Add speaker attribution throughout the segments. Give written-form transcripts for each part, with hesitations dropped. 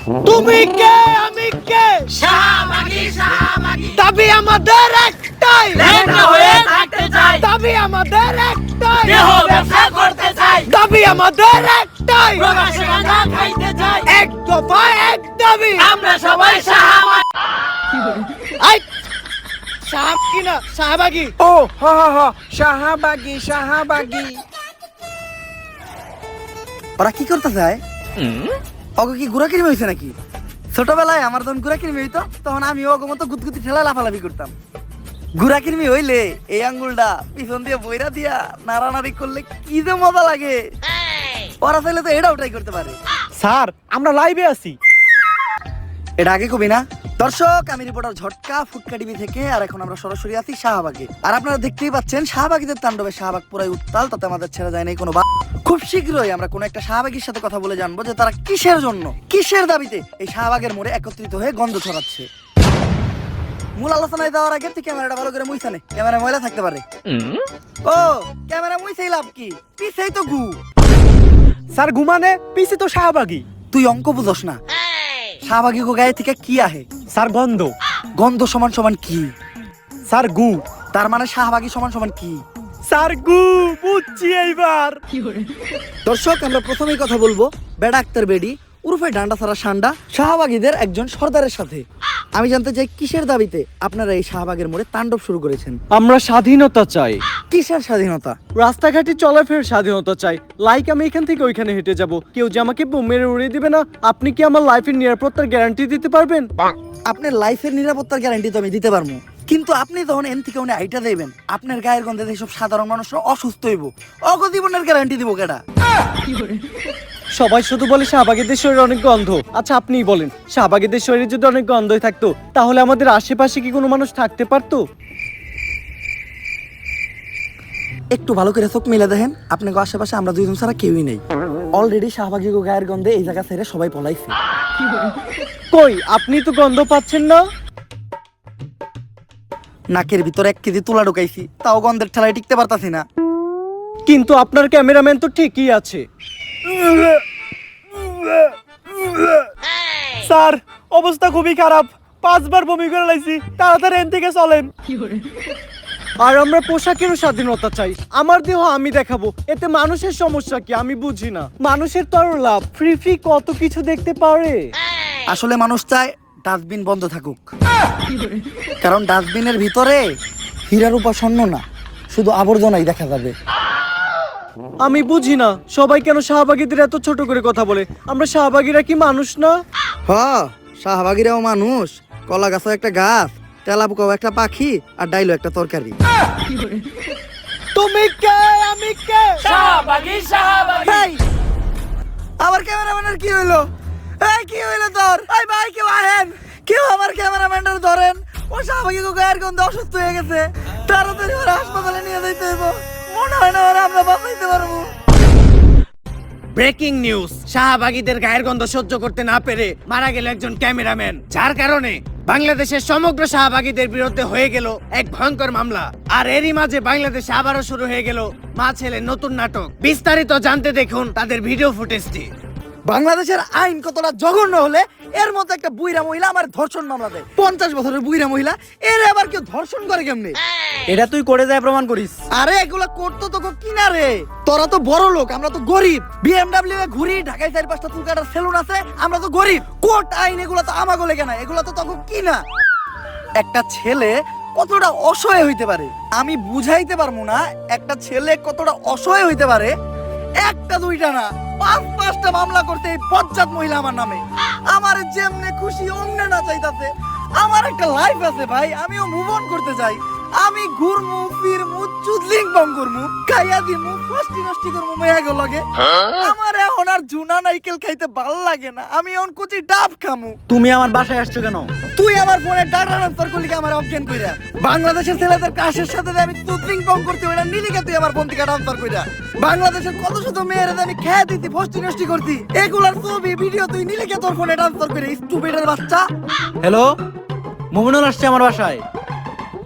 Speaker 1: তুমি কে আমি কে
Speaker 2: শাহবাগী শাহবাগী
Speaker 1: দাবি আমাদের একটাই
Speaker 2: লেখা হয়ে থাকতে চাই
Speaker 1: দাবি আমাদের একটাই
Speaker 2: দেহ ব্যবসা করতে চাই
Speaker 1: দাবি আমাদের একটাই
Speaker 2: প্রবাসে গাঁজা খাইতে চাই
Speaker 1: এক দফা এক দাবি
Speaker 2: আমরা সবাই শাহবাগী
Speaker 1: আই সাহাব কি না শাহবাগী
Speaker 3: ও হা হা হা শাহবাগী শাহবাগী।
Speaker 4: ওরা কি করতে চায়? ওকে কি গুড়া কিনবে হয়েছে নাকি? ছোটবেলায় আমার যখন গুড়া কিনবে হইতো তখন আমি ওকে মতো গুদগুতি ঠেলা লাফালাফি করতাম। গুড়া কিনবি হইলে এই আঙ্গুলটা পিছন দিয়ে বইরা দিয়া নাড়ানাড়ি করলে কি যে মজা লাগে। ওরা চাইলে তো এটাও ট্রাই করতে পারে।
Speaker 1: স্যার আমরা লাইভে আছি।
Speaker 4: এটা আগে কবি না? দর্শক, আমি রিপোর্টার ঝটকা ফুটকা টিভি থেকে। আর এখন আমরা সরাসরি আছি শাহবাগে। আর আপনারা দেখতেই পাচ্ছেন শাহবাগীদের তাণ্ডবে শাহবাগ পুরাই উত্তাল, তাতে আমাদের ছেড়ে যায় নাই কোনো। খুব শীঘ্রই আমরা কোনো একটা শাহবাগীর সাথে কথা বলে জানবো যে তারা কিসের জন্য, কিসের দাবিতে এই শাহবাগের মোড়ে একত্রিত হয়ে গন্ধ ছড়াচ্ছে। মূল আলোচনায় যাওয়ার আগে তুই ক্যামেরাটা ভালো করে মুইছা নে, ক্যামেরা ময়লা থাকতে পারে। ও ক্যামেরা মুইছেই লাভ কি, পিছেই তো গু।
Speaker 1: স্যার ঘুমানে পিছে তো শাহবাগী।
Speaker 4: তুই অঙ্ক বুঝস না। শাহবাগী গো গায়ে থেকে কি আহে?
Speaker 1: স্যার গন্ধ।
Speaker 4: গন্ধ সমান সমান কি?
Speaker 1: স্যার গু।
Speaker 4: তার মানে শাহবাগী সমান সমান কি?
Speaker 1: স্যার গু বুঝছি এইবার।
Speaker 4: দর্শক, আমরা প্রথমেই কথা বলবো বেডা আক্তার বেডি উরফে ডান্ডা ছাড়া সান্ডা শাহবাগীদের একজন সর্দারের সাথে। আমি জানতে চাই কিসের দাবিতে আপনারা এই শাহবাগের মোড়ে তাণ্ডব শুরু করেছেন?
Speaker 1: আমরা স্বাধীনতা চাই,
Speaker 4: কিসের স্বাধীনতা?
Speaker 1: রাস্তাঘাটে চলাফেরার স্বাধীনতা চাই। লাইক আমি এখান থেকে ওইখানে হেঁটে যাব, কেউ যে আমাকে বোম মেরে উড়িয়ে দিবে না। আপনি কি আমার লাইফের নিরাপত্তার গ্যারান্টি দিতে পারবেন?
Speaker 4: আপনার লাইফের নিরাপত্তার গ্যারান্টি তো আমি দিতে পারবো, কিন্তু আপনি যখন এন থেকে উনি আইটা দেবেন, আপনার গায়ের গন্ধে এইসব সাধারণ মানুষরা অসুস্থ হইব, অগজীবনের গ্যারান্টি দিব কেডা?
Speaker 1: সবাই শুধু বলে শাহবাগীদের শরীরে অনেক গন্ধ। আচ্ছা আপনিই বলেন, শাহবাগীদের শরীরে যদি অনেক গন্ধই থাকতো তাহলে আমাদের আশেপাশে কি কোনো মানুষ থাকতে পারতো?
Speaker 4: একটু ভালো করে চোখ মিলে দেখেন, আপনাকে আশেপাশে আমরা দুইজন ছাড়া কেউই নেই। অলরেডি শাহবাগী গো গায়ের গন্ধে এই জায়গা ছেড়ে সবাই পলাইছে।
Speaker 1: কই আপনি তো গন্ধ পাচ্ছেন না?
Speaker 4: নাকের ভিতর 1 কেজি তুলা ঢুকাইছি, তাও গন্ধের ঠেলায় টিকতে পারতাছি না।
Speaker 1: কিন্তু আপনার ক্যামেরাম্যান তো ঠিকই আছে। স্যার অবস্থা খুবই খারাপ, 5 বার বমি করে লাইছি, তাড়াতাড়ি এখান থেকে চলেন। আর আমরা পোশাকেরও স্বাধীনতা চাই। আমার দেহ আমি দেখাবো, এতে মানুষের সমস্যা কি আমি বুঝি না। মানুষের তো আরো লাভ, ফ্রি ফ্রি কত কিছু দেখতে পারে।
Speaker 4: আসলে মানুষ চায় ডাস্টবিন বন্ধ থাকুক, কারণ ডাস্টবিনের ভিতরে হীরার উপর স্বর্ণ না, শুধু আবর্জনাই দেখা যাবে।
Speaker 1: আমি বুঝি না সবাই কেন শাহবাগীদের এত ছোট করে কথা বলে। আমরা শাহবাগীরা কি মানুষ না?
Speaker 4: হ্যাঁ, শাহবাগীরাও মানুষ। কলা গাছও একটা গাছ, তেলাপোকাও একটা পাখি, আর ডাইলো একটা তরকারি।
Speaker 1: তুমি কে আমি কে?
Speaker 2: শাহবাগী শাহবাগী
Speaker 4: এই, আমার ক্যামেরাম্যানের কি হইলো? এই কি হইলো তোর? এই ভাই কেউ আহেন, কেউ আমার ক্যামেরাম্যানটার ধরেন। ও শাহবাগী গো গায়ের গন্ধে অসুস্থ হয়ে গেছে, তাড়াতাড়ি ওরা হাসপাতালে নিয়ে যাইতে হইব। মনে হয় না ওরা আমরা বাঁচাইতে পারবো।
Speaker 1: ব্রেকিং নিউজ, শাহবাগীদের গায়ের গন্ধ সহ্য করতে না পেরে মারা গেল একজন ক্যামেরাম্যান, যার কারণে বাংলাদেশের সমগ্র শাহবাগীদের বিরুদ্ধে হয়ে গেল এক ভয়ঙ্কর মামলা। আর এরই মাঝে বাংলাদেশে আবারও শুরু হয়ে গেল মা ছেলের নতুন নাটক। বিস্তারিত জানতে দেখুন তাদের ভিডিও ফুটেজটি।
Speaker 4: বাংলাদেশের আইন কতটা জঘন্য হলে এর মতো একটা বুইরা মহিলা আমার ধর্ষণ মামলা দেয়। 50 বছরের বুইরা মহিলা, এর আবার কেউ ধর্ষণ করে কেমনে?
Speaker 1: এটা তুই করে যায় প্রমাণ করিস।
Speaker 4: আরে এগুলা করতো তো কিনা রে? তোরা তো বড় লোক, আমরা তো গরিব। বিএমডব্লিউ এ ঘুরি, ঢাকায় 4-5টা চুল কাটার সেলুন আছে, আমরা তো গরিব। কোর্ট আইন এগুলা তো আমাগো লেগে না, এগুলা তো তখন কিনা। একটা ছেলে কতটা অসহায় হইতে পারে আমি বুঝাইতে পারবো না। একটা ছেলে কতটা অসহায় হইতে পারে, একটা দুইটা না 5-5টা মামলা করতে এই বজ্জাত মহিলা আমার নামে। আমার যেমনে খুশি অমনে না চাইতাছে। আমার একটা লাইফ আছে ভাই, আমিও মুভ অন করতে চাই। আমি ঘুরমু ফিরমু চুদলিং বং করমু, খাইয়া দিমু, ফষ্টি নষ্টি করমু মেয়াগো লগে। আমার এখন আর জুনা নাইকেল খাইতে ভাল লাগে না, আমি এখন কুচি ডাব খামু।
Speaker 1: তুমি আমার বাসায় আসছো কেন?
Speaker 4: তুই আমার ফোনে ডাটা ট্রান্সফার করলি আমার অজ্ঞান কইরা। বাংলাদেশের ছেলেদের কাশের সাথে যে আমি চুদলিং বং করতে ওটা নিলিকে তুই আমার ফোন থেকে ট্রান্সফার কইরা। বাংলাদেশের কত শত মেয়েরা আমি খেয়ে দিতি, ফষ্টি নষ্টি করতি, এগুলার ছবি ভিডিও তুই নিলিকে তোর ফোনে ট্রান্সফার করে, স্টুপিডের বাচ্চা।
Speaker 1: হ্যালো, মুমিনুল আসছে আমার বাসায়।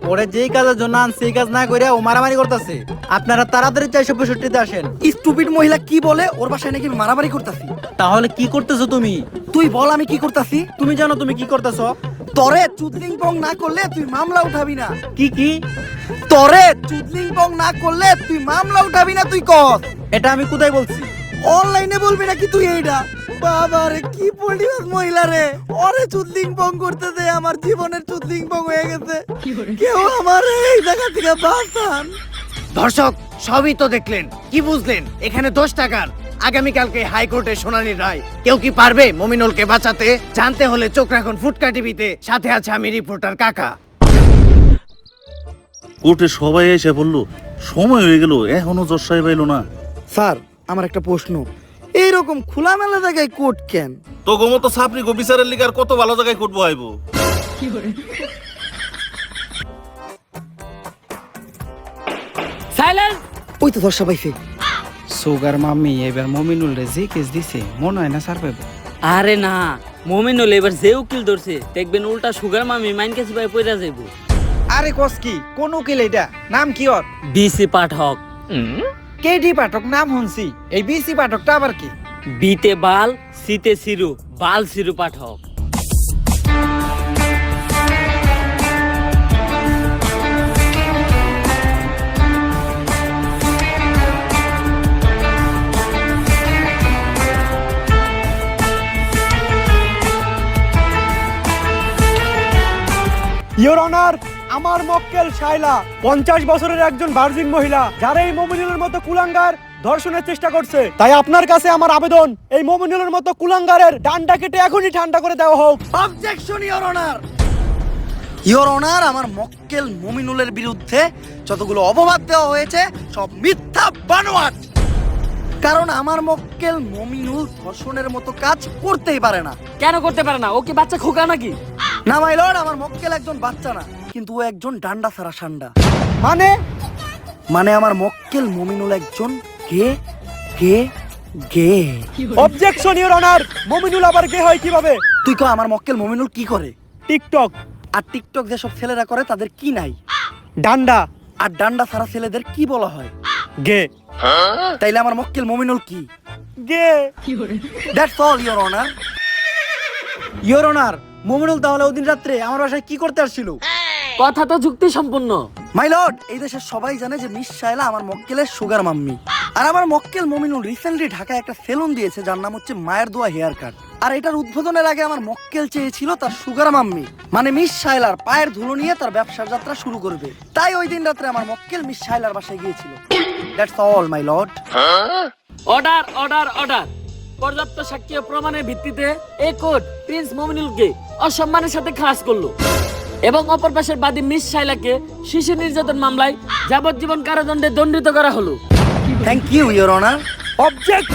Speaker 5: ওরে যেই কাজের জন্য আন সেই কাজ না করে ও মারামারি করতেছে। আপনারা তাড়াতাড়ি 465-তে আসেন।
Speaker 4: স্টুপিড মহিলা কি বলে ওর বাসায় নাকি আমি মারামারি করতেছি?
Speaker 5: তাহলে কি করতেছো তুমি?
Speaker 4: তুই বল আমি কি করতেছি?
Speaker 5: তুমি জানো তুমি কি করতেছো?
Speaker 4: তরে চুদলিং পং না করলে তুই মামলা উঠাবি না।
Speaker 5: কি
Speaker 4: তরে চুদলিং পং না করলে তুই মামলা উঠাবি না, তুই কর।
Speaker 5: এটা আমি কোথায় বলছি?
Speaker 4: অনলাইনে বলবি নাকি তুই এইটা? বাবা রে কি পড়িস মহিলা রে, ওরে চুদলিং পং করতে দে, আমার জীবনের চুদলিং পং হয়ে গেছে। কেউ আমার এই জায়গা থেকে বাঁচান।
Speaker 1: দর্শক সবই তো দেখলেন, কি বুঝলেন? এখানে 10 টাকার আগামীকালকে হাইকোর্টে শুনানির রায়। কেউ কি পারবে মমিনুলকে বাঁচাতে? জানতে হলে চোখ রাখুন ফুটকা টিভিতে। সাথে আছে আমি রিপোর্টার কাকা।
Speaker 6: কোর্টে সবাই এসে বললো সময় হয়ে গেল, এখনো জজ সাহেব এলো না।
Speaker 4: স্যার আমার একটা প্রশ্ন, এইরকম খোলামেলা জায়গায় কোর্ট কেন?
Speaker 6: তো গোমতো সাপনি গো বিচারের লিগার কত ভালো জায়গায় কোর্ট বহাইবো।
Speaker 2: সাইলেন্স।
Speaker 4: ওই তো দর্শা পাইছে।
Speaker 3: সুগার মাম্মি এবার মমিনুল রে যে কেস দিছে মনে হয় না স্যার পাইবো।
Speaker 2: আরে না, মোমিনুল এবার যে উকিল ধরছে দেখবেন উল্টা সুগার মামি মাইন কাছে ভাই পয়রা যাইবো।
Speaker 3: আরে কস কি কোন উকিল এটা? নাম কি ওর?
Speaker 2: বিসি পাঠক।
Speaker 3: কেডি পাঠক নাম শুনছি, এই বিসি পাঠকটা আবার কি?
Speaker 2: বিতে বাল, সিতে সিরু, বাল সিরু পাঠক।
Speaker 7: ইওর অনার, আমার মক্কেল শাইলা 50 বছরের একজন ভার্জিন মহিলা, যারা এই মমিনুলের মতো কুলাঙ্গার ধর্ষণের চেষ্টা করছে। তাই আপনার কাছে আমার আবেদন, এই মমিনুলের মতো কুলাঙ্গারের ডান্ডা কেটে এখনই ঠান্ডা করে দেওয়া হোক।
Speaker 4: Objection your honour. Your honour, আমার মক্কেল মমিনুলের বিরুদ্ধে যতগুলো অপবাদ দেওয়া হয়েছে সব মিথ্যা বানোয়াট। কারণ আমার মক্কেল মমিনুল ধর্ষণের মতো কাজ করতেই পারে না।
Speaker 2: কেন করতে পারে না? ও কি বাচ্চা খোকা নাকি?
Speaker 4: না মাই লর্ড, আমার মক্কেল একজন বাচ্চা না, কিন্তু ও একজন ডান্ডা ছাড়া সান্ডা। মানে আমার মক্কেল মমিনুল একজন গে গে গে।
Speaker 7: অবজেকশন ইওর অনার, মমিনুল আবার গে হয় কিভাবে?
Speaker 4: তুই কো আমার মক্কেল মমিনুল কি করে?
Speaker 7: টিকটক।
Speaker 4: আর টিকটক যেসব ছেলেরা করে তাদের কি নাই?
Speaker 7: ডান্ডা।
Speaker 4: আর ডান্ডা ছাড়া ছেলেদের কি বলা হয়?
Speaker 7: গে।
Speaker 4: তাইলে আমার মক্কেল মমিনুল কি?
Speaker 7: গে।
Speaker 4: That's all your honour.
Speaker 5: Your honour, Mominul তাহলে ওদিন রাত্রে আমার বাসায় কি করতে আসছিল?
Speaker 2: কথা তো যুক্তি সম্পূর্ণ।
Speaker 4: মাই লর্ড, এই দেশের সবাই জানে যে মিস শায়লা আমার মক্কেলের সুগার মাম্মি। আর আমার মক্কেল মমিনুল রিসেন্টলি ঢাকায় একটা সেলুন দিয়েছে যার নাম হচ্ছে মায়ের দোয়া হেয়ার কাট। আর এটার উদ্বোধনের আগে আমার মক্কেল চেয়েছিল তার সুগার মাম্মি মানে মিস শায়লার পায়ের ধুলো নিয়ে তার ব্যবসার যাত্রা শুরু করবে। তাই ওই দিন রাত্রে আমার মক্কেল মিস শায়লার বাসায় গিয়েছিল। That's all my lord.
Speaker 2: Order order order. পর্যাপ্ত সাক্ষ্য প্রমাণের ভিত্তিতে এই কোর্ট প্রিন্স মমিনুলকে অসম্মানের সাথে খালাস করলো এবং অপর পাশের বাদী মিস শাইলাকে শিশু নির্যাতন মামলায় যাবজ্জীবন কারাদণ্ডে দণ্ডিত করা হলো।
Speaker 4: Thank you your honour.
Speaker 7: Object.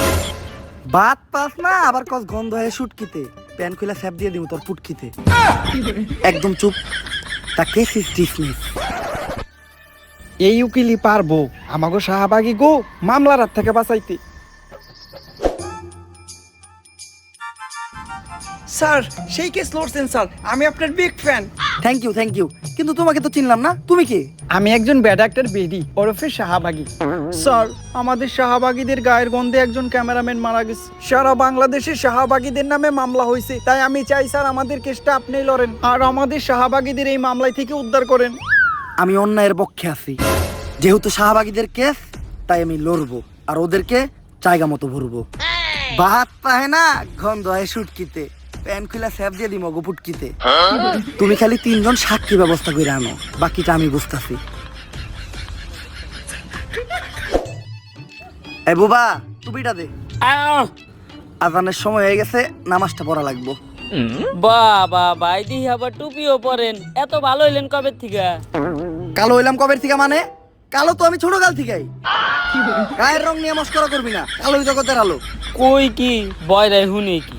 Speaker 4: বাত পাস না আবার কস গন্ধ হয়ে শুটকিতে প্যান খুলে স্যাপ দিয়ে দিব তোর পুটকিতে। একদম চুপ। তা কেস ইজ ডিসমিস।
Speaker 3: এই উকিলই পারবো আমাগো শাহবাগী গো মামলার হাত থেকে বাঁচাইতে। স্যার সেই কেস লড়ছেন স্যার, আমি আপনার বিগ ফ্যান।
Speaker 4: থ্যাংক ইউ, কিন্তু তোমাকে তো চিনলাম না, তুমি কি?
Speaker 3: আমি একজন ব্যাড অ্যাক্টর বেডি ওরফে শাহবাগী। স্যার আমাদের শাহবাগীদের গায়ের গন্ধে একজন ক্যামেরাম্যান মারা গেছে। সারা বাংলাদেশে শাহবাগীদের নামে মামলা হয়েছে, তাই আমি চাই স্যার আমাদের কেসটা আপনি লড়েন আর আমাদের শাহবাগীদের এই মামলায় থেকে উদ্ধার করেন।
Speaker 4: আমি অন্যায়ের পক্ষে আছি। যেহেতু শাহবাগীদের কেস তাই আমি লড়বো আর ওদেরকে জায়গা মতো ভরবো। বাত পায় না গন্ধ হয় শুটকিতে প্যান খুলে স্যাপ দিয়ে দিমো গো পুটকিতে। তুমি খালি 3 জন সাক্ষী ব্যবস্থা করে আনো, বাকিটা আমি বুঝতাছি। এ বুবা টুপিটা দে, আজানের সময় হয়ে গেছে, নামাজটা পড়া লাগবো।
Speaker 2: বাবা ভাই দিহি আবার টুপিও পরেন, এত ভালো হইলেন কবে থেকে?
Speaker 4: কালো হইলাম কবে থেকে? মানে কালো তো আমি ছোট কাল থেকেই। গায়ের রং নিয়ে মস্করা করবি না, কালোই জগতের আলো।
Speaker 2: কই কি বয় রে হুনে কি?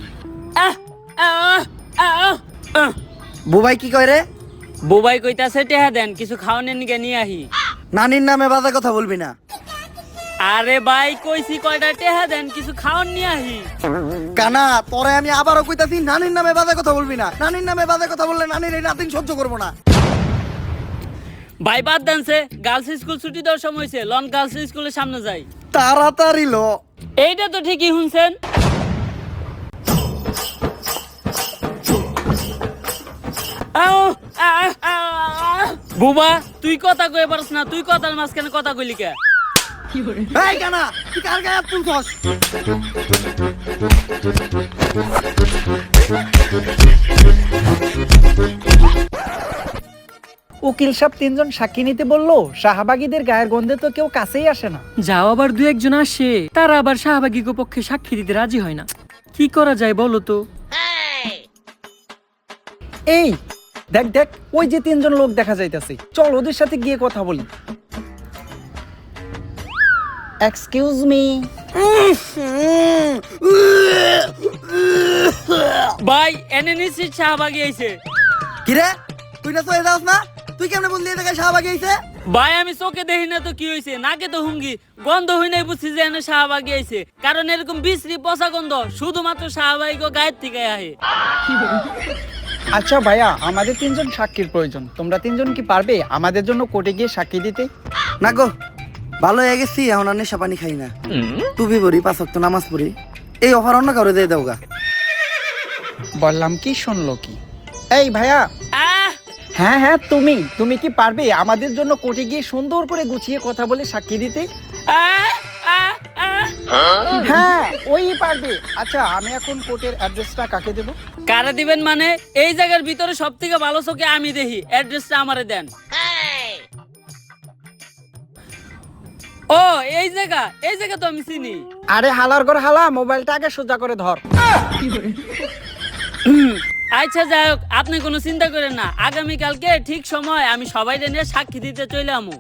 Speaker 4: বুবাই কি কয় রে?
Speaker 2: বুবাই কইতাছে টেহা দেন কিছু খাওয়ানোর নিকে নিয়ে আহি।
Speaker 4: নানির নামে বাজে কথা বলবি না।
Speaker 2: আরে ভাই কইছি কয়টা টেহা দেন কিছু খাওয়ান নিয়ে আহি।
Speaker 4: কানা পরে আমি আবারও কইতাছি নানির নামে বাজে কথা বলবি না। নানির নামে বাজে কথা বললে নানির এই নাতিন সহ্য করবো না।
Speaker 2: ভাই বাদ দেনছে, গার্লস স্কুল ছুটি দেওয়ার সময় হয়েছে, লন গার্লস স্কুলের সামনে যাই।
Speaker 4: তাড়াতাড়ি লো।
Speaker 2: এইটা তো ঠিকই শুনছেন। বুবা তুই কথা কয়ে পারছ না, তুই কথার মাঝখানে কথা কইলি কে?
Speaker 4: এই কানা, তুই কার গায়ে হাত তুলছস?
Speaker 3: উকিল সাহেব 3 জন সাক্ষী নিতে বললো, শাহবাগীদের গায়ের গন্ধে তো কেউ কাছেই আসে না।
Speaker 8: যাও আবার দু একজন আসে, তারা আবার শাহবাগীকে পক্ষে সাক্ষী দিতে রাজি হয় না। কি করা যায় বলো তো?
Speaker 3: এই দেখ দেখ, ওই যে 3 জন লোক দেখা যাইতেছে, চল ওদের সাথে গিয়ে কথা বলি। Excuse me.
Speaker 2: ভাই এনে নিশ্চিত শাহবাগী আইছে।
Speaker 4: কিরে, তুই না তো এ যাস না? তুই কেমনে বললি এই জায়গায় শাহবাগী আইছে?
Speaker 2: ভাই আমি চোখে দেখি না তো কি হয়েছে, নাকে তো হুঙ্গি, গন্ধ হই নাই বুঝছি যে এনে শাহবাগী আইছে। কারণ এরকম বিশ্রী পচা গন্ধ শুধুমাত্র শাহবাগী গায়ের থেকে আহে।
Speaker 3: আচ্ছা ভাইয়া, আমাদের 3 জন সাক্ষীর প্রয়োজন, তোমরা 3 জন কি পারবে আমাদের জন্য কোর্টে গিয়ে সাক্ষী দিতে?
Speaker 4: না গো, ভালো হয়ে গেছি, এখন আর নেশা পানি খাই না, টুপি পরি, 5 ওয়াক্ত নামাজ পড়ি। এই অফার অন্য কারো দিয়ে দাও গা।
Speaker 3: বললাম কি, শুনলো কি? এই ভাইয়া,
Speaker 2: আহ
Speaker 3: হ্যাঁ হ্যাঁ, তুমি কি পারবে আমাদের জন্য কোর্টে গিয়ে সুন্দর করে গুছিয়ে কথা বলে সাক্ষী দিতে?
Speaker 2: আহ আহ আহ
Speaker 3: হ্যাঁ, ওই পারবে। আচ্ছা, আমি এখন কোর্টের অ্যাড্রেসটা কাকে দেব?
Speaker 2: কারা দিবেন মানে? এই জায়গার ভিতরে সব থেকে ভালো চোখে আমি দেখি, অ্যাড্রেসটা আমারে দেন। ও এই জায়গা তো আমি চিনি।
Speaker 3: আরে হালার ঘর হালা, মোবাইলটা আগে সোজা করে ধর।
Speaker 2: আচ্ছা যাই হোক, আপনি কোনো চিন্তা করেন না, আগামীকালকে ঠিক সময় আমি সবাই নিয়ে সাক্ষী দিতে চলে আমু।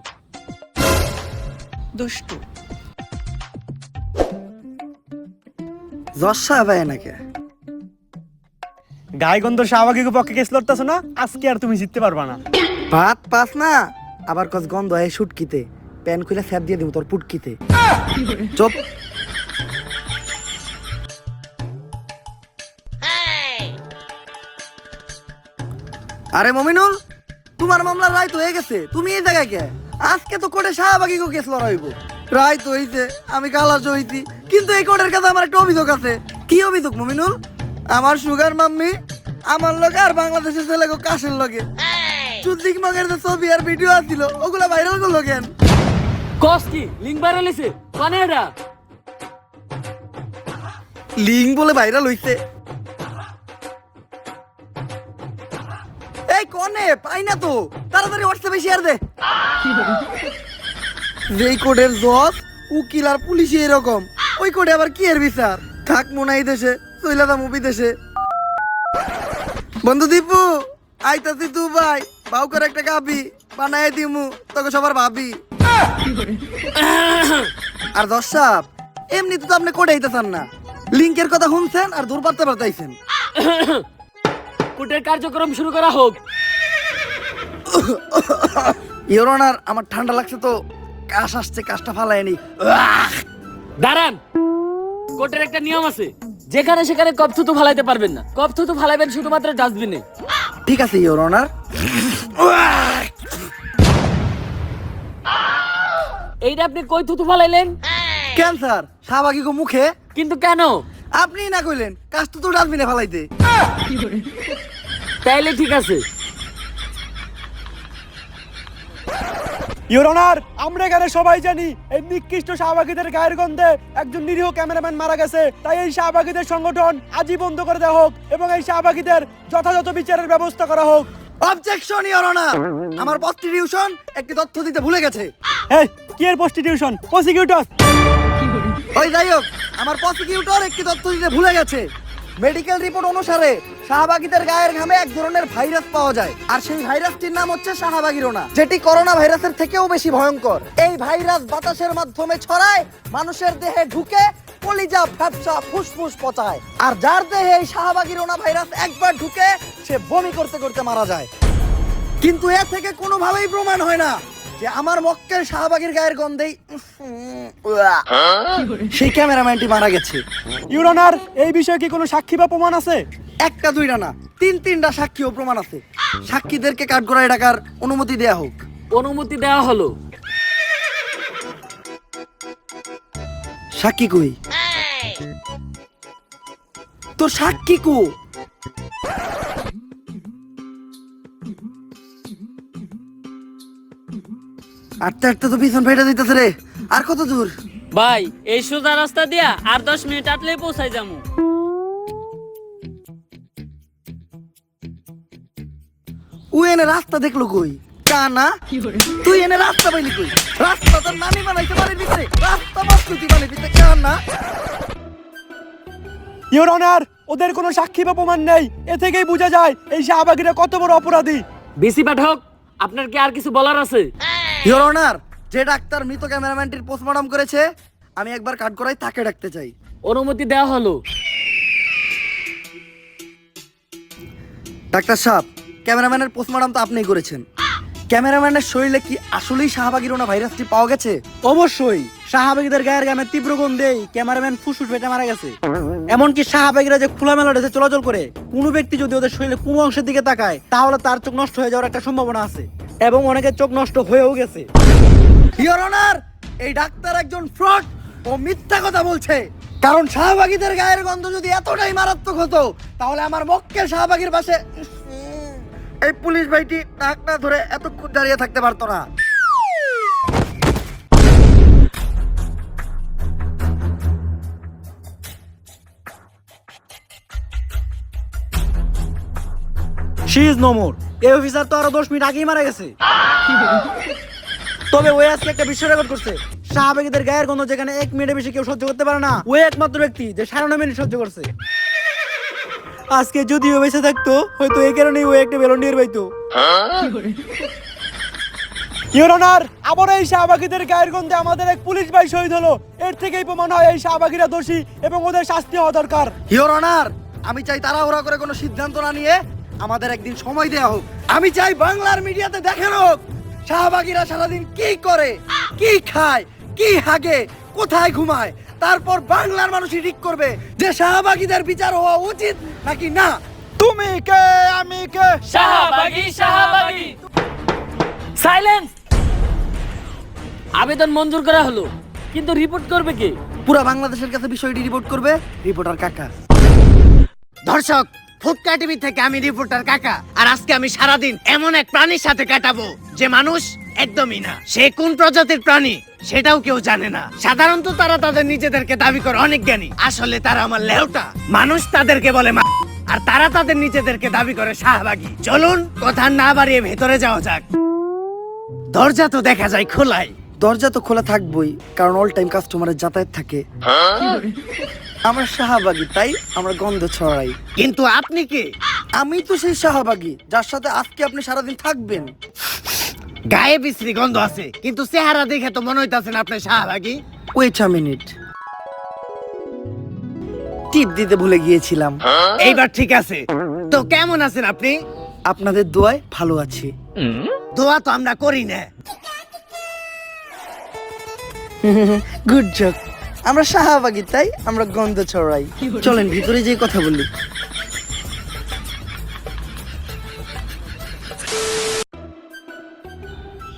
Speaker 3: দুষ্টু।
Speaker 4: জশা ভাই নাকি?
Speaker 7: গায়গন্ধ শাহবাগীকে পক্ষে কেস লড়তেছ না, আজকে আর তুমি জিততে পারবা না।
Speaker 4: ভাত পাস না, আবার কস গন্ধ হয় শুটকিতে, প্যান খুলে স্যাপ দিয়ে দিব তোর পুটকিতে। চুপ। আরে মমিনুল, তোমার মামলা রায় তো হয়ে গেছে, তুমি এই জায়গায় কে? আজকে তো কোর্টে শাহবাগীকে কেস লড়াইব। রায় তো হইছে, আমি খালাস হইছি, কিন্তু এই কোর্টের কাছে আমার একটা অভিযোগ আছে। কি অভিযোগ মমিনুল? আমার সুগার মাম্মি আমার লগে আর বাংলাদেশের ছেলে কাশের লগে চুদ্দিক মগের যে ছবি আর ভিডিও আসছিল, ওগুলা ভাইরাল করলো কেন?
Speaker 2: কস কি লিঙ্ক ভাইরাল হইছে? কোনে এটা?
Speaker 4: লিঙ্ক বলে ভাইরাল হইছে? এই কোনে পাই না তো, তাড়াতাড়ি হোয়াটসঅ্যাপে শেয়ার দে। যেই কোডের জজ উকিল আর পুলিশ এরকম, ওই কোডে আবার কি এর বিচার? থাক মনে এই দেশে, চইলা দা মুভি দেশে। বন্ধু দীপু, আইতাছি তু ভাই, বাউ করে একটা কাবি বানায় দিমু তোকে সবার ভাবি। আর দর্শক, এমনি তো আপনি কোডে আইতাছেন না, লিঙ্কের কথা শুনছেন আর দূর পারতে পারতাইছেন।
Speaker 2: কোর্টের কার্যক্রম শুরু করা হোক।
Speaker 4: ইওর অনার, আমার ঠান্ডা লাগছে তো, কাশ আসছে, কাশটা ফালায়নি।
Speaker 2: দাঁড়ান, কোর্টের একটা নিয়ম আছে, যেখানে সেখানে কপ থুতু ফালাইতে পারবেন না, কপ থুতু ফালাইবেন শুধুমাত্র ডাস্টবিনে।
Speaker 4: ঠিক আছে ইওর অনার।
Speaker 2: এইটা আপনি কই থুতু ফালাইলেন?
Speaker 4: ক্যান্সার শাহবাগী গো মুখে।
Speaker 2: কিন্তু কেন?
Speaker 4: আপনি না কইলেন কাশ তো ডাস্টবিনে ফালাইতে।
Speaker 2: তাইলে ঠিক আছে।
Speaker 7: ইওর অনার, আমরা এখানে সবাই জানি এই নিকৃষ্ট শাহবাগীদের গায়ের গন্ধে একজন নিরীহ ক্যামেরাম্যান মারা গেছে, তাই এই শাহবাগীদের সংগঠন আজই বন্ধ করে দেওয়া হোক এবং এই শাহবাগীদের যথাযথ বিচারের ব্যবস্থা করা হোক।
Speaker 4: অবজেকশন ইওর অনার, আমার প্রস্টিটিউশন একটি তথ্য দিতে ভুলে গেছে।
Speaker 7: এই কি এর প্রস্টিটিউশন? প্রসিকিউটর।
Speaker 4: ওই যাই হোক, আমার প্রসিকিউটর একটি তথ্য দিতে ভুলে গেছে। মেডিকেল রিপোর্ট অনুসারে শাহবাগীদের গায়ের ঘামে এক ধরনের ভাইরাস পাওয়া যায়, আর সেই ভাইরাসটির নাম হচ্ছে শাহবাগীরোনা, যেটি করোনা ভাইরাসের থেকেও বেশি ভয়ঙ্কর। এই ভাইরাস বাতাসের মাধ্যমে ছড়ায়, মানুষের দেহে ঢুকে কলিজা, ফ্যাপসা, ফুসফুস পচায়, আর যার দেহে এই শাহবাগীরোনা ভাইরাস একবার ঢুকে সে বমি করতে করতে মারা যায়। কিন্তু এ থেকে কোনোভাবেই প্রমাণ হয় না যে আমার মক্কেল শাহবাগীর গায়ের গন্ধেই সেই ক্যামেরাম্যানটি মারা গেছে।
Speaker 7: ইওর অনার, এই বিষয়ে কি কোনো সাক্ষী বা প্রমাণ আছে?
Speaker 4: একটা দুইটা না, তিনটা সাক্ষী ও প্রমাণ আছে। সাক্ষীদেরকে কাঠগড়ায় ডাকার অনুমতি দেয়া হোক।
Speaker 2: অনুমতি দেওয়া হলো।
Speaker 4: সাক্ষী কই? তোর সাক্ষী কো? আটটা আটটা তো পিছন ফেটে দিতেছে রে। আর কত দূর?
Speaker 8: ভাই এই সোজা রাস্তা দিয়া আর 10 মিনিট আটলেই পৌঁছাই যামু।
Speaker 4: ও এনে রাস্তা দেখলো কই? কানা, তুই এনে রাস্তা পাইলি কই? রাস্তা তোর নানি বানাইতে পারে দিতে, রাস্তা বাস্তুতি বানাই দিতে কানা।
Speaker 7: ইওর অনার, ওদের কোনো সাক্ষী বা প্রমাণ নেই। এ থেকেই বোঝা যায় এই শাহবাগীরা কত বড় অপরাধী।
Speaker 2: বিসি পাঠক, আপনার কি আর কিছু বলার আছে?
Speaker 4: ইওর অনার, যে ডাক্তার মৃত ক্যামেরাম্যানটির পোস্টমর্টম করেছে, আমি একবার কাট করাই তাকে ডাকতে চাই।
Speaker 2: অনুমতি দেওয়া হলো।
Speaker 4: ডাক্তার সাহেব, ক্যামেরাম্যানের পোস্টমর্টম তো আপনিই করেছেন। ক্যামেরাম্যানের শরীরে কি আসলেই শাহবাগীরোনা ভাইরাসটি পাওয়া গেছে?
Speaker 5: অবশ্যই শাহবাগীদের গায়ের গামে তীব্র গন্ধেই ক্যামেরাম্যান ফুসফুস ফেটে মারা গেছে। এমনকি শাহবাগীরা যে খোলামেলা দেশে চলাচল করে, কোনো ব্যক্তি যদি ওদের শরীরে কোনো অংশের দিকে তাকায় তাহলে তার চোখ নষ্ট হয়ে যাওয়ার একটা সম্ভাবনা আছে, এবং অনেকের চোখ নষ্ট হয়েও গেছে।
Speaker 4: ইওর অনার, এই ডাক্তার একজন ফ্রড ও মিথ্যা কথা বলছে। কারণ শাহবাগীদের গায়ের গন্ধ যদি এতটাই মারাত্মক হতো, তাহলে আমার মক্কেল শাহবাগীর পাশে এই পুলিশ ভাইটি নাক না ধরে এতক্ষণ দাঁড়িয়ে থাকতে পারতো না।
Speaker 5: She is no more. এই অফিসার তো আরো 10 মিনিট আগেই মারা গেছে। তবে ওই আজকে একটা বিশ্ব রেকর্ড করছে। শাহবাগীদের গায়ের গন্ধ যেখানে 1 মিনিটের বেশি কেউ সহ্য করতে পারে না, ওই একমাত্র ব্যক্তি যে 9.5 মিনিট সহ্য করছে। আজকে যদি ও বেঁচে থাকতো, হয়তো এই কারণেই ও একটা ভলেন্টিয়ার পাইতো।
Speaker 7: ইওর অনার, আবার এই শাহবাগীদের গায়ের গন্ধে আমাদের এক পুলিশ ভাই শহীদ হলো। এর থেকেই প্রমাণ হয় এই শাহবাগীরা দোষী এবং ওদের শাস্তি হওয়া দরকার।
Speaker 4: ইওর অনার, আমি চাই তাড়াহুড়া করে কোনো সিদ্ধান্ত না নিয়ে আমাদের একদিন সময় দেওয়া হোক। আমি চাই বাংলার মিডিয়াতে দেখানো হোক শাহবাগীরা সারাদিন কি করে, কি খায়, কি হাগে, কোথায় ঘুমায়। তারপর বাংলার মানুষই ঠিক করবে যে শাহবাগীদের বিচার হওয়া উচিত নাকি না।
Speaker 3: তুমি কে, আমি কে?
Speaker 2: শাহবাগী, শাহবাগী। সাইলেন্স। আবেদন মঞ্জুর করা হলো, কিন্তু রিপোর্ট করবে কে?
Speaker 4: পুরা বাংলাদেশের কাছে বিষয়টি রিপোর্ট করবে রিপোর্টার কাকা।
Speaker 1: দর্শক, ফুটকা টিভি থেকে আমি রিপোর্টার কাকা। আর আজকে আমি সারাদিন এমন এক প্রাণীর সাথে কাটাবো যে মানুষ একদমই না। সে কোন প্রজাতির প্রাণী সেটাও কেউ জানে না। সাধারণত তারা তাদের নিজেদেরকে দাবি করে অনেক জ্ঞানী, আসলে তারা আমার লেউটা। মানুষ তাদেরকে বলে আর তারা তাদের নিজেদেরকে দাবি করে শাহবাগী। চলুন কথা না বাড়িয়ে ভেতরে যাওয়া যাক। দরজা তো দেখা যায় খোলাই।
Speaker 4: দরজা তো খোলা থাকবই, কারণ অল টাইম কাস্টমারের যাতায়াত থাকে। আমরা শাহবাগী, তাই আমরা গন্ধ ছড়াই।
Speaker 1: কিন্তু আপনি কে?
Speaker 4: আমি তো সেই শাহবাগী যার সাথে আজকে আপনি সারাদিন থাকবেন।
Speaker 1: গায়ে বিশ্রী গন্ধ আছে, কিন্তু চেহারা দেখে তো মনে হইতাছে না আপনি শাহবাগী।
Speaker 4: ওয়েট আ মিনিট, টিপ দিতে ভুলে গিয়েছিলাম।
Speaker 1: এইবার ঠিক আছে। তো কেমন আছেন আপনি?
Speaker 4: আপনাদের দোয়ায় ভালো আছি।
Speaker 1: দোয়া তো আমরা করি না।
Speaker 4: গুড জক। আমরা শাহবাগী, তাই আমরা গন্ধ ছড়াই। চলেন ভিতরে যেয়ে কথা বলি।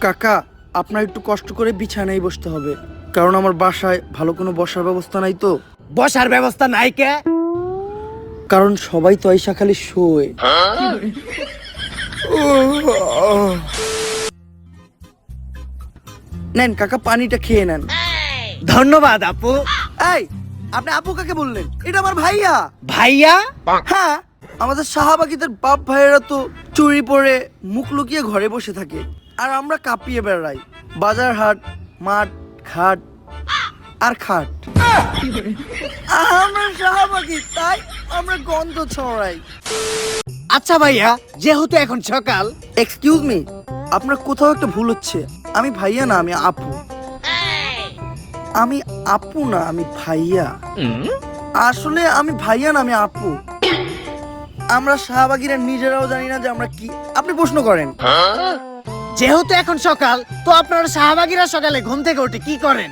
Speaker 4: কাকা, আপনার একটু কষ্ট করে বিছানায় বসতে হবে, কারণ আমার বাসায় ভালো কোনো বসার ব্যবস্থা নাই তো।
Speaker 1: বসার ব্যবস্থা নাই কে?
Speaker 4: কারণ সবাই তো আইসা খালি শোয়। নেন কাকা, পানিটা খেয়ে নেন।
Speaker 1: ধন্যবাদ আপু।
Speaker 4: এই, আপনি আপু কাকে বললেন? এটা আমার ভাইয়া।
Speaker 1: ভাইয়া?
Speaker 4: হ্যাঁ, আমাদের শাহবাগীদের বাপ ভাইয়েরা তো চুরি পরে মুখ লুকিয়ে ঘরে বসে থাকে, আর আমরা কাঁপিয়ে বেড়াই বাজার হাট, মাঠ, ঘাট আর খাট। আমরা শাহবাগী, তাই আমরা গন্ধ ছড়াই।
Speaker 1: আচ্ছা ভাইয়া, যেহেতু এখন সকাল।
Speaker 4: এক্সকিউজ মি, আপনার কোথাও একটা ভুল হচ্ছে। আমি ভাইয়া না, আমি আপু। আমি আপু না, আমি ভাইয়া। আসলে আমি ভাইয়া না, আমি আপু। আমরা শাহবাগীরা নিজেরাও জানি না যে আমরা কি। আপনি প্রশ্ন করেন।
Speaker 1: যেহেতু এখন সকাল, তো আপনারা শাহবাগীরা সকালে ঘুম থেকে উঠে কি করেন?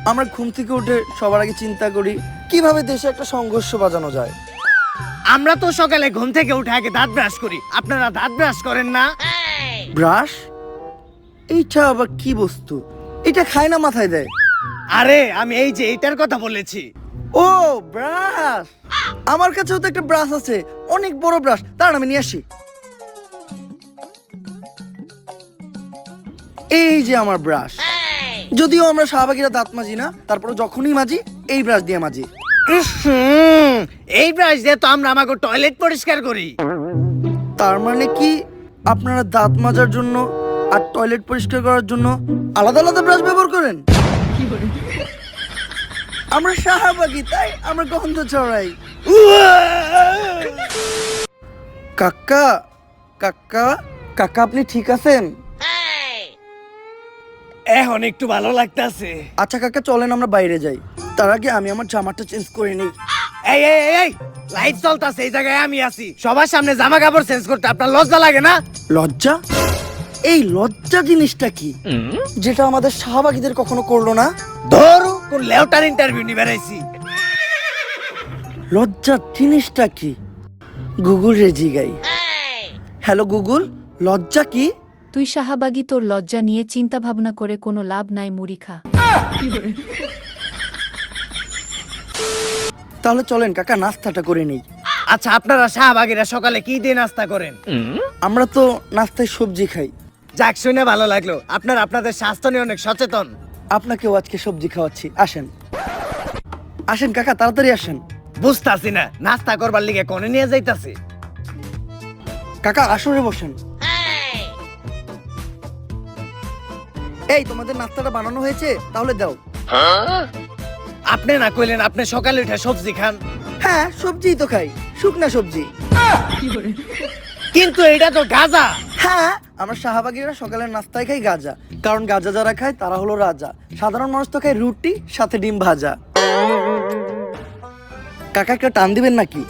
Speaker 4: আমরা ঘুম থেকে উঠে সবার আগে চিন্তা করি কিভাবে দেশে একটা সংঘর্ষ বাজানো যায়।
Speaker 1: আমরা তো সকালে ঘুম থেকে উঠে আগে দাঁত ব্রাশ করি। আপনারা দাঁত ব্রাশ করেন না?
Speaker 4: ব্রাশ? এইটা আবার কি বস্তু? এটা খায় না মাথায় দেয়?
Speaker 1: আরে আমি এই যে এইটার কথা বলেছি।
Speaker 4: ও ব্রাশ, আমার কাছেও তো একটা ব্রাশ আছে, অনেক বড় ব্রাশ, তার আমি নিয়ে আসি। এই যে আমার ব্রাশ। যদিও আমরা শাহবাগীরা দাঁত মাজি না, তারপরে যখনই মাজি এই ব্রাশ দিয়ে মাজি।
Speaker 1: এই ব্রাশ দিয়ে তো আমরা আমাকে টয়লেট পরিষ্কার করি।
Speaker 4: তার মানে কি আপনারা দাঁত মাজার জন্য আর টয়লেট পরিষ্কার করার জন্য আলাদা আলাদা ব্রাশ ব্যবহার করেন? আমরা শাহবাগী তাই আমরা গন্ধ ছড়াই। কাকা কাকা কাকা, আপনি ঠিক আছেন?
Speaker 1: এখন একটু ভালো লাগতাছে।
Speaker 4: আচ্ছা কাকা, চলেন আমরা বাইরে যাই। তার আগে আমি আমার জামাটা চেঞ্জ করে নিই।
Speaker 1: এই এই এই, এই লাইট চলতাছে, এই জায়গায় আমি আছি। সবার সামনে জামা কাপড় চেঞ্জ করতে আপনার লজ্জা লাগে না?
Speaker 4: লজ্জা? এই লজ্জা জিনিসটা কি, যেটা আমাদের শাহবাগীদের কখনো করলো না?
Speaker 1: ধরু কোন লেউটার ইন্টারভিউ নিয়ে বেড়াইছি।
Speaker 4: লজ্জা জিনিসটা কি? গুগল রে জিগাই। হ্যালো গুগল, লজ্জা কি?
Speaker 9: তুই শাহবাগী, তোর লজ্জা নিয়ে চিন্তা ভাবনা করে কোনো লাভ নাই, মুড়ি খা।
Speaker 4: তাহলে চলেন কাকা নাস্তাটা করে নেই।
Speaker 1: আচ্ছা, আপনারা শাহবাগীরা সকালে কি দিয়ে নাস্তা করেন?
Speaker 4: আমরা তো নাস্তায় সবজি খাই।
Speaker 1: যাক, শুনে ভালো লাগলো আপনারা আপনাদের স্বাস্থ্য নিয়ে অনেক সচেতন।
Speaker 4: আপনাকেও আজকে সবজি খাওয়াচ্ছি, আসেন আসেন কাকা, তাড়াতাড়ি আসেন।
Speaker 1: বুঝতাছি না নাস্তা করবার লিগে কোনে নিয়ে যাইতাছি।
Speaker 4: কাকা আসরে বসেন। এই তোমাদের নাস্তাটা বানানো হয়েছে, তাহলে দাও।
Speaker 1: আপনি না কইলেন আপনি সকালে উঠে সবজি খান?
Speaker 4: হ্যাঁ সবজিই তো খাই, শুকনা সবজি।
Speaker 1: কিন্তু এটা তো গাঁজা।
Speaker 4: হ্যাঁ, আমরা শাহবাগীরা সকালের নাস্তায় খাই গাঁজা, কারণ গাঁজা যারা খায় তারা হলো রাজা। সাধারণ মানুষ তো খায় রুটি সাথে ডিম ভাজা। কাকা একটা টান দিবেন নাকি?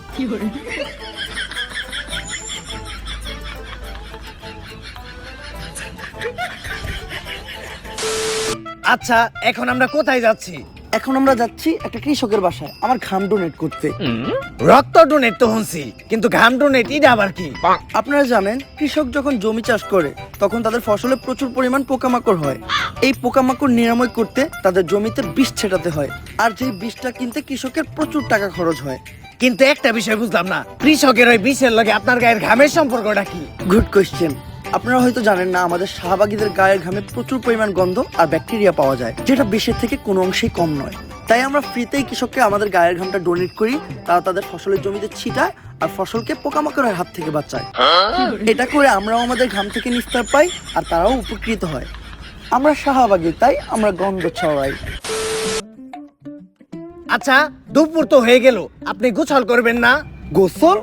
Speaker 1: আচ্ছা, এখন আমরা কোথায় যাচ্ছি?
Speaker 4: এখন আমরা যাচ্ছি একটা কৃষকের বাসায় আমার ঘাম ডোনেট করতে।
Speaker 1: রক্ত ডোনেট তো শুনছি, কিন্তু ঘাম ডোনেট এটা আবার কি?
Speaker 4: আপনারা জানেন, কৃষক যখন জমি চাষ করে তখন তাদের ফসলে প্রচুর পরিমাণ পোকামাকড় হয়। এই পোকামাকড় নিরাময় করতে তাদের জমিতে বিষ ছেটাতে হয়, আর যেই বিষটা কিনতে কৃষকের প্রচুর টাকা খরচ হয়।
Speaker 1: কিন্তু একটা বিষয় বুঝলাম না, কৃষকের ওই বিষের লগে আপনার গায়ের ঘামের সম্পর্কটা কি?
Speaker 4: Good question. আপনারা হয়তো জানেন না, আমাদের শাহবাগীদের গায়ের ঘামে প্রচুর পরিমাণ গন্ধ আর ব্যাকটেরিয়া পাওয়া যায়, যেটা বিষের থেকে কোনো অংশেই কম নয়। তাই আমরা ফ্রিতেই কৃষককে আমাদের গায়ের ঘামটা ডোনেট করি, তারা তাদের ফসলের জমিতে ছিটায় আর ফসলকে পোকামাকড়ের হাত থেকে বাঁচায়। এটা করে আমরাও আমাদের ঘাম থেকে নিস্তার পাই আর তারাও উপকৃত হয়। আমরা শাহবাগী তাই আমরা গন্ধ ছড়াই।
Speaker 1: আচ্ছা, দুপুর তো হয়ে গেল, আপনি গোসল করবেন না?
Speaker 4: গোসল?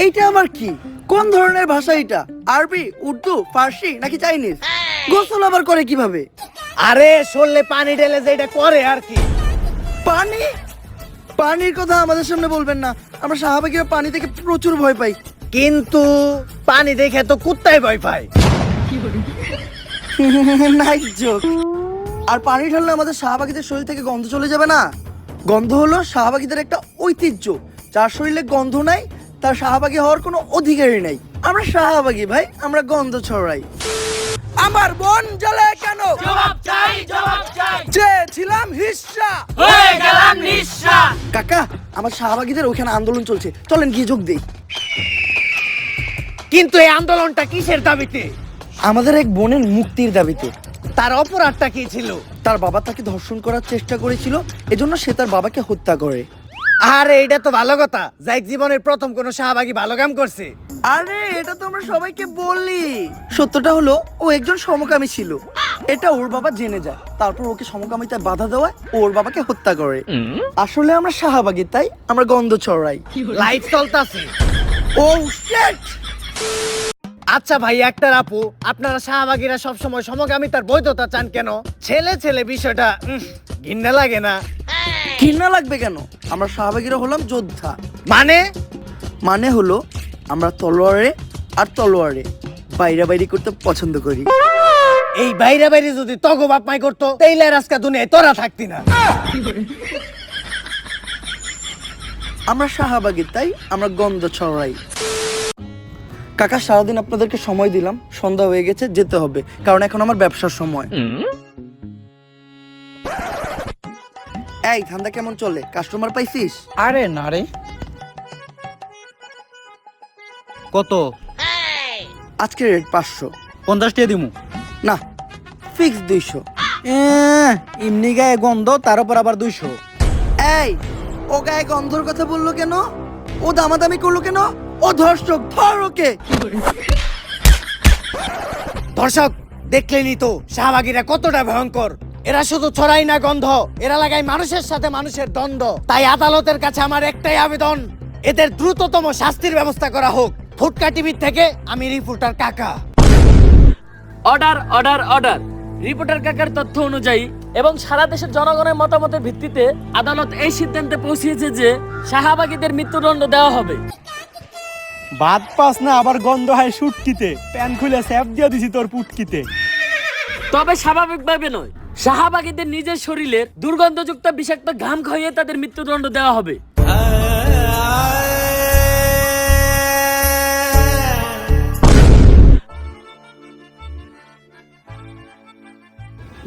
Speaker 4: এইটা আবার কি? কোন ধরনের ভাষা এটা? আরবি, উর্দু, ফার্সি নাকি চাইনিজ? গোসল আবার করে কিভাবে?
Speaker 1: আরে শরীরে পানি ঢেলে যে এটা করে আর কি।
Speaker 4: পানি? পানির কথা আমাদের সামনে বলবেন না, আমরা শাহবাগীরা পানি থেকে প্রচুর ভয় পাই।
Speaker 1: কিন্তু পানি দেখে তো কুত্তায় ভয় পায়।
Speaker 4: Nice joke. আর পানি ঢাললে আমাদের শাহবাগীদের শরীর থেকে গন্ধ চলে যাবে না? গন্ধ হলো শাহবাগীদের একটা ঐতিহ্য। যার শরীরে গন্ধ নাই তার শাহবাগী হওয়ার কোনো অধিকারই নাই। আমরা শাহবাগী ভাই, আমরা গন্ধ ছড়াই। আমার মন জ্বলে কেন?
Speaker 2: জবাব চাই, জবাব চাই।
Speaker 4: চেয়েছিলাম হিস্সা,
Speaker 2: হয়ে গেলাম নিঃস্বা।
Speaker 4: কাকা আমার শাহবাগীদের ওখানে আন্দোলন চলছে, চলেন গিয়ে যোগ দেই।
Speaker 1: কিন্তু এই আন্দোলনটা কিসের দাবিতে?
Speaker 4: আমাদের এক বোনের মুক্তির দাবিতে।
Speaker 1: তার অপরাধটা কি ছিল?
Speaker 4: তার বাবা তাকে ধর্ষণ করার চেষ্টা করেছিল, এজন্য সে তার বাবাকে হত্যা করে।
Speaker 1: আরে এটা তো ভালো কথা, যাই জীবনের প্রথম কোন শাহবাগী ভালো কাম করছে।
Speaker 4: আরে এটা তো আমরা সবাইকে বলি। সত্যটা হলো ও একজন সমকামী ছিল, এটা ওর বাবা জেনে যায়, তারপর ওকে সমকামিতায় বাধা দেওয়ায় ওর বাবাকে হত্যা করে। আসলে আমরা শাহবাগী তাই আমরা গন্ধ ছড়াই।
Speaker 1: লাইট চলতাছে।
Speaker 4: ও শিট!
Speaker 1: আচ্ছা ভাই, একটা আপু, আপনারা শাহবাগীরা সবসময় সমকামিতার বৈধতা চান কেন? ছেলে ছেলে বিষয়টা ঘৃণা লাগে না?
Speaker 4: ঘৃণা লাগবে কেন? আমরা শাহবাগীরা হলাম যোদ্ধা।
Speaker 1: মানে
Speaker 4: হলো আমরা তলোয়ারে আর তলোয়ারে বাইরে করতে পছন্দ করি।
Speaker 1: এই বাইরে বাইরে যদি তগো বাপ মাই করতো, তাইলে আর আজকে দুনিয়ায় তোরা থাকতি না।
Speaker 4: আমরা শাহবাগী তাই আমরা গন্ধ ছড়াই। কাকা সারাদিন আপনাদেরকে সময় দিলাম, সন্ধ্যা হয়ে গেছে, যেতে হবে, কারণ এখন আমার ব্যবসার সময়। এই ধান্দা কেমন চলে? কাস্টমার পাইছিস?
Speaker 3: আরে না রে।
Speaker 5: কত?
Speaker 4: আজকে রেট 500।
Speaker 5: 50 টাকা দিমু।
Speaker 4: না, ফিক্স 200।
Speaker 5: এমনি গায়ে গন্ধ, তার উপর আবার 200।
Speaker 4: এই, ও গায়ে গন্ধর কথা বললো কেন? ও দামাদামি করলো কেন? ও ধর্ষক, ধর ওকে।
Speaker 1: দর্শক দেখলেনই তো শাহবাগীরা কতটা ভয়ঙ্কর। এরা শুধু ছড়াই না গন্ধ, এরা লাগায় মানুষের সাথে মানুষের দ্বন্দ্ব। তাই আদালতের কাছে আমার একটাই আবেদন, এদের দ্রুততম শাস্তির ব্যবস্থা করা হোক। ফুটকা টিভি থেকে আমি রিপোর্টার কাকা।
Speaker 2: Order order order. রিপোর্টার কাকার তথ্য অনুযায়ী এবং সারা দেশের জনগণের মতামতের ভিত্তিতে আদালত এই সিদ্ধান্তে পৌঁছেছে যে শাহবাগীদের মৃত্যুদণ্ড দেওয়া হবে।
Speaker 7: ভাত পাস না, আবার গন্ধ হয় সুটকিতে, প্যান খুলে স্যাপ দিয়ে দিছি তোর পুটকিতে।
Speaker 2: তবে স্বাভাবিকভাবে নয়, শাহবাগীদের নিজের শরীরের দুর্গন্ধযুক্ত বিষাক্ত ঘাম খাইয়ে তাদের মৃত্যুদণ্ড দেওয়া হবে।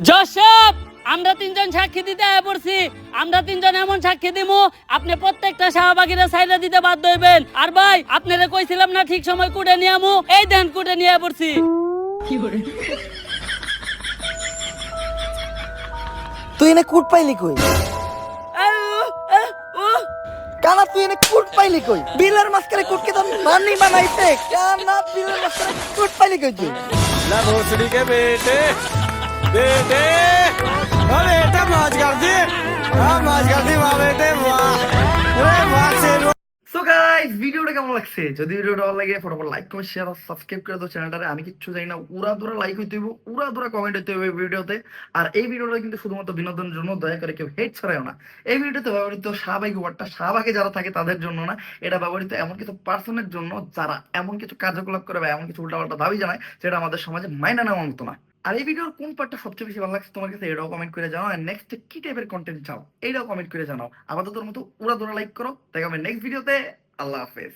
Speaker 10: জশব, আমরা তিনজন সাক্ষী দিতে আয়া পড়ছি। আমরা তিনজন এমন সাক্ষী দিমু, আপনি প্রত্যেকটা শাহবাগীরা সাইডা দিতে বাধ্য হইবেন। আর ভাই, আপনারা কইছিলাম না ঠিক সময় কুটে নিয়ে আমু, এই দেন কুটে নিয়ে পড়ছি।
Speaker 4: তুই এনে কুট পাইলি কই? কানা তুই এনে কুট পাইলি কই? বিলের মাঝখানে কুটকে তো মানি বানাইছে। কানা বিলের মাঝখানে কুট পাইলি কই তুই? সো গাইস, ভিডিওটা কেমন লাগছে? যদি ভিডিওটা ভালো লাগে ফটাফট লাইক কমেন্ট শেয়ার আর সাবস্ক্রাইব করে দাও চ্যানেলটারে। আমি কিচ্ছু জানি না, উড়া দুরা লাইক হইতে হইব, উড়া দুরা কমেন্ট হইতে হবে ভিডিওতে। আর এই ভিডিওটা কিন্তু শুধুমাত্র বিনোদনের জন্য, দয়া করে কেউ হেট ছড়ায়ও না। এই ভিডিওতে ব্যবহৃত শাহবাগী ওয়ার্ডটা শাহবাগে যারা থাকে তাদের জন্য না, এটা ব্যবহৃত এমন কিছু পার্সনের জন্য যারা এমন কিছু কার্যকলাপ করে বা এমন কিছু উল্টাপাল্টা দাবি জানায় যেটা আমাদের সমাজে মাইনা নেওয়ার মতো না। আর এই ভিডিওর কোন পার্টটা সবচেয়ে বেশি ভালো লাগছে তোমার কাছে, এটাও কমেন্ট করে জানাও। আর নেক্সট কি টাইপের কন্টেন্ট চাও, এইটাও কমেন্ট করে জানাও। আপাতত মতো উড়া দুরা লাইক করো। দেখা হবে নেক্সট ভিডিওতে। আল্লাহ হাফেজ।